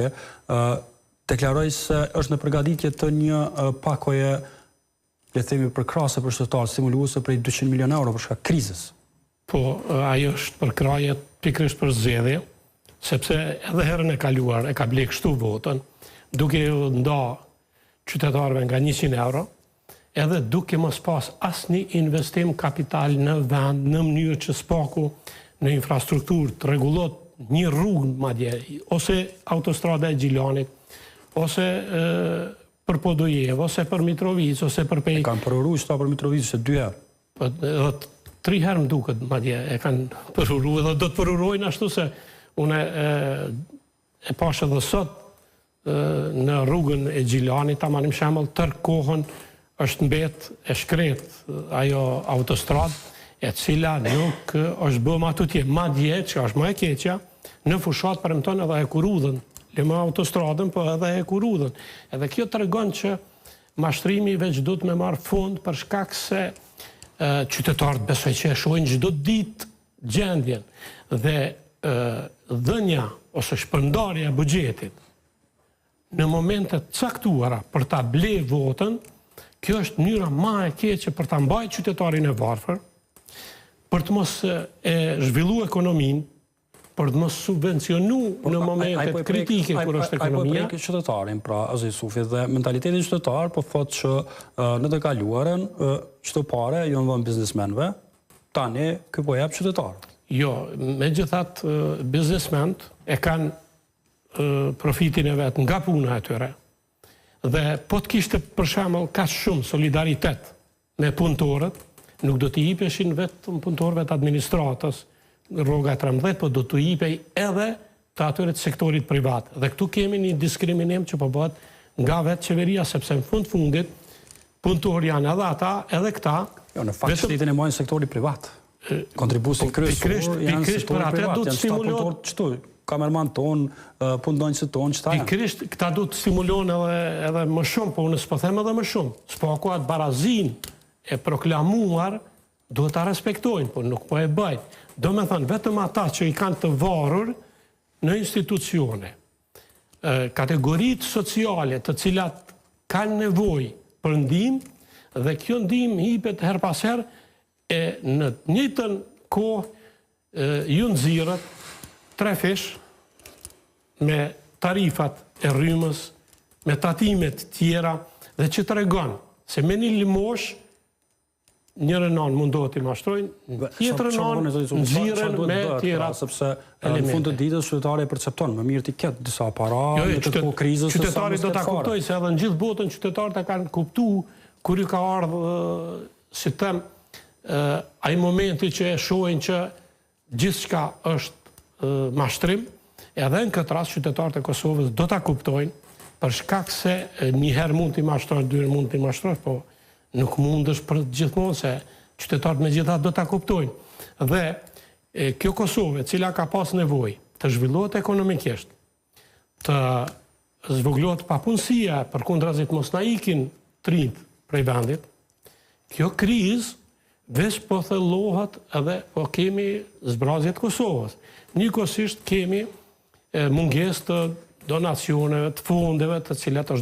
Bashkiake, deklaroi se është në përgatitje të një pakoje, le themi përkrahase për qytetarët, stimuluese prej 200 milionë euro për shkak krizës. Po, ajo është përkrahje pikërisht për zgjedhje, sepse edhe herën e kaluar e ka ble kështu votën, duke ju nda qytetarëve nga 100 euro, edhe duke mos pas asnjë investim kapital në vend, në mënyrë që spaku në infrastrukturë të rregullot një rrugë madje, ose autostrada e Gjilanit, ose për Podujev, ose për Mitrovic, ose për Pej. E kanë përuru qëta për Mitrovic se 2 herë. Edhe 3 herë më duket, madje, e kanë përuru, edhe do të përurojnë ashtu se une e pash edhe sot në rrugën e Gjilanit, ta marim shemëll, tërë kohën është mbet e shkret ajo autostrad, e cila nuk është bëm atutje. Madje, që është më e keqja, në fushat premton edhe e kurudhën, le më autostradën, po edhe e kurudhën. Edhe kjo të regon që mashtrimi veç du të me marë fund për shkak se qytetarët besoj që e shojnë çdo ditë gjendjen dhe dhënja ose shpërndarja e buxhetit në momentet caktuara për ta ble votën, kjo është mënyra më e keqe për ta mbajtur qytetarin e varfër, për të mos e zhvilluar ekonominë, për të mos subvencionu në momentet kritike kur është ekonomia. Ai po qytetarin, pra Aziz Sufi, dhe mentaliteti qytetar po thotë që në të kaluarën çdo parë ju vën biznesmenëve, tani ky po jap qytetar. Jo, megjithatë biznesmenët e kanë profitin e vet nga puna e tyre. Dhe po të kishte për shembull kaq shumë solidaritet me punëtorët, nuk do t'i jepeshin vetëm punëtorëve të administratës rroga 13, po do t'u jepej edhe të atyre të sektorit privat. Dhe këtu kemi një diskriminim që po bëhet nga vetë qeveria, sepse në fundit punëtorë janë edhe ata, edhe këta. Jo, në fakt shtetin e mojnë sektori privat. Kontribusi kryesor janë sektori privat, janë punëtorët çtu. Kamerman ton, punëdhënësit ton, çta janë. Pikërisht këta do të stimulojnë edhe më shumë, po unë s'po them edhe më shumë. Spaku atë barazin e proklamuar duhet ta respektojnë, po nuk po e bëjnë. Do me thënë, vetëm ata që i kanë të varur në institucione, kategoritë sociale të cilat kanë nevojë për ndihmë, dhe kjo ndihmë hipet her pas her, e në të njëjtën kohë ju nxirret 3 fish me tarifat e rrymës, me tatimet tjera, dhe që të regon se me një limosh një rënon mundohet i mashtrojnë, tjetër rënon nxirren me tjera sepse në fund të ditës qytetari e percepton, më mirë t'i ketë disa para në këtë kohë krizës. Qytetari do ta kuptojë se edhe në gjithë botën qytetarët e kanë kuptuar kur ju ka ardhur, si them, ai momenti që e shohin që gjithçka është mashtrim, edhe në këtë rast qytetarët e Kosovës do ta kuptojnë, për shkak se një herë mund t'i mashtrosh, 2 herë mund t'i mashtrosh, po nuk mundesh për gjithmonë, se qytetarët megjithatë do ta kuptojnë. Dhe kjo Kosovë, cila ka pas nevojë të zhvillohet ekonomikisht, të zvoglohet papunësia, përkundrazi mos na ikin të rinjt prej vendit, kjo krizë veç po thellohet edhe po kemi zbrazje të Kosovës. Njëkohësisht kemi mungesë të donacioneve, të fondeve të cilat është